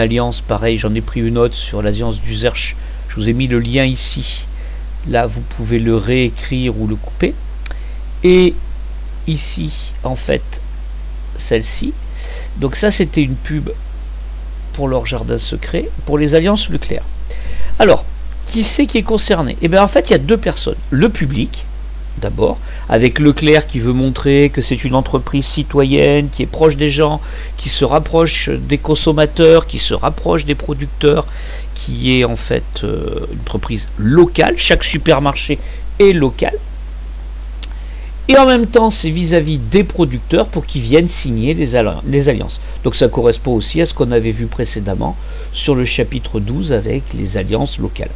alliance, pareil, j'en ai pris une autre sur l'alliance du Zerch. Je vous ai mis le lien ici. Là, vous pouvez le réécrire ou le couper. Et ici, en fait, celle-ci. Donc ça, c'était une pub pour leur jardin secret, pour les alliances Leclerc. Alors, qui c'est qui est concerné? Eh bien, en fait, il y a deux personnes. Le public, d'abord, avec Leclerc qui veut montrer que c'est une entreprise citoyenne, qui est proche des gens, qui se rapproche des consommateurs, qui se rapproche des producteurs, qui est en fait une entreprise locale. Chaque supermarché est local. Et en même temps, c'est vis-à-vis des producteurs pour qu'ils viennent signer les alliances. Donc ça correspond aussi à ce qu'on avait vu précédemment sur le chapitre 12 avec les alliances locales.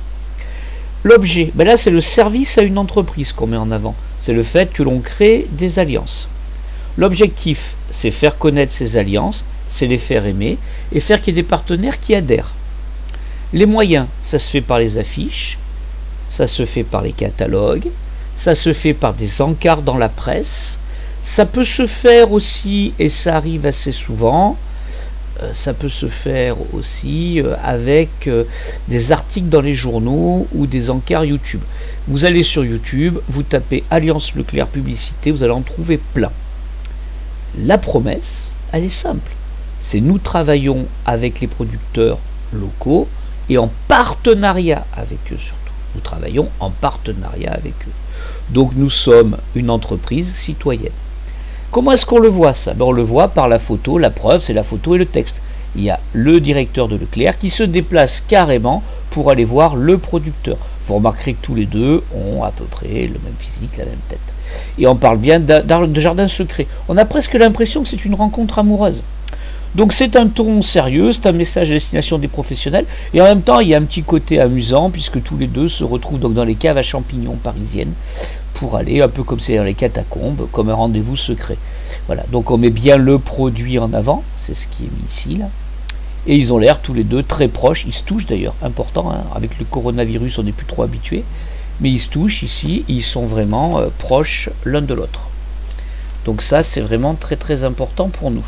L'objet, ben là c'est le service à une entreprise qu'on met en avant. C'est le fait que l'on crée des alliances. L'objectif, c'est faire connaître ces alliances, c'est les faire aimer et faire qu'il y ait des partenaires qui adhèrent. Les moyens, ça se fait par les affiches, ça se fait par les catalogues, ça se fait par des encarts dans la presse, ça peut se faire aussi, et ça arrive assez souvent, ça peut se faire aussi avec des articles dans les journaux ou des encarts YouTube. Vous allez sur YouTube, vous tapez Alliance Leclerc Publicité, vous allez en trouver plein. La promesse, elle est simple. C'est nous travaillons avec les producteurs locaux et en partenariat avec eux surtout. Nous travaillons en partenariat avec eux. Donc nous sommes une entreprise citoyenne. Comment est-ce qu'on le voit ça? On le voit par la photo, la preuve c'est la photo et le texte. Il y a le directeur de Leclerc qui se déplace carrément pour aller voir le producteur. Vous remarquerez que tous les deux ont à peu près le même physique, la même tête. Et on parle bien de jardin secret. On a presque l'impression que c'est une rencontre amoureuse. Donc c'est un ton sérieux, c'est un message à destination des professionnels, et en même temps il y a un petit côté amusant, puisque tous les deux se retrouvent donc dans les caves à champignons parisiennes, pour aller, un peu comme c'est dans les catacombes, comme un rendez-vous secret. Voilà, donc on met bien le produit en avant, c'est ce qui est mis ici, là. Et ils ont l'air tous les deux très proches, ils se touchent d'ailleurs, important, hein, avec le coronavirus on n'est plus trop habitué, mais ils se touchent ici, ils sont vraiment proches l'un de l'autre. Donc ça c'est vraiment très très important pour nous.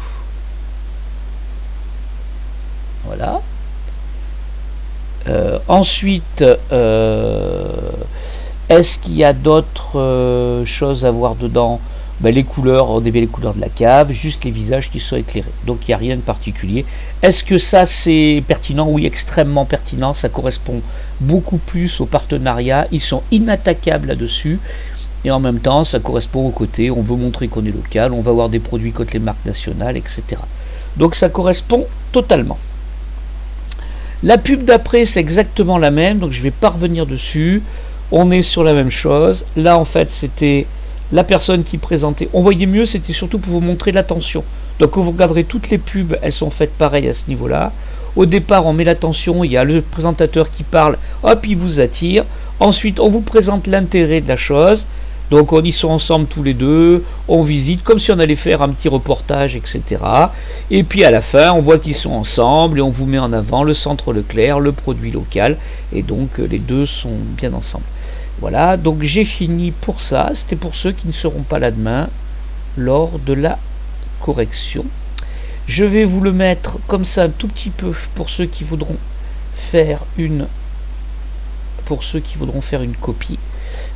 Voilà. Ensuite, est-ce qu'il y a d'autres choses à voir dedans? Les couleurs, on dévie les couleurs de la cave, juste les visages qui sont éclairés. Donc il n'y a rien de particulier. Est-ce que ça c'est pertinent? Oui, extrêmement pertinent. Ça correspond beaucoup plus au partenariat. Ils sont inattaquables là-dessus. Et en même temps, ça correspond au côté. On veut montrer qu'on est local, on va avoir des produits contre les marques nationales, etc. Donc ça correspond totalement. La pub d'après c'est exactement la même, donc je ne vais pas revenir dessus. On est sur la même chose. Là en fait c'était la personne qui présentait. On voyait mieux, c'était surtout pour vous montrer l'attention. Donc quand vous regarderez toutes les pubs, elles sont faites pareil à ce niveau-là. Au départ on met l'attention, il y a le présentateur qui parle, hop il vous attire. Ensuite on vous présente l'intérêt de la chose. Donc on y sont ensemble tous les deux, on visite comme si on allait faire un petit reportage, etc. Et puis à la fin, on voit qu'ils sont ensemble et on vous met en avant le centre Leclerc, le produit local. Et donc les deux sont bien ensemble. Voilà, donc j'ai fini pour ça. C'était pour ceux qui ne seront pas là demain lors de la correction. Je vais vous le mettre comme ça un tout petit peu pour ceux qui voudront faire une copie.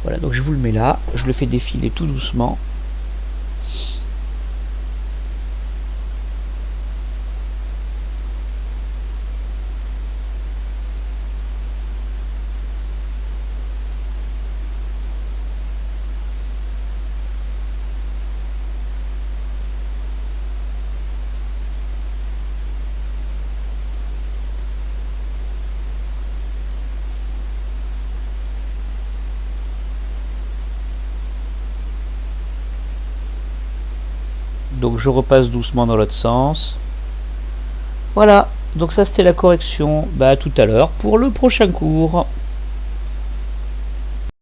Voilà, donc je vous le mets là, je le fais défiler tout doucement. Donc je repasse doucement dans l'autre sens. Voilà, donc ça c'était la correction. À tout à l'heure pour le prochain cours.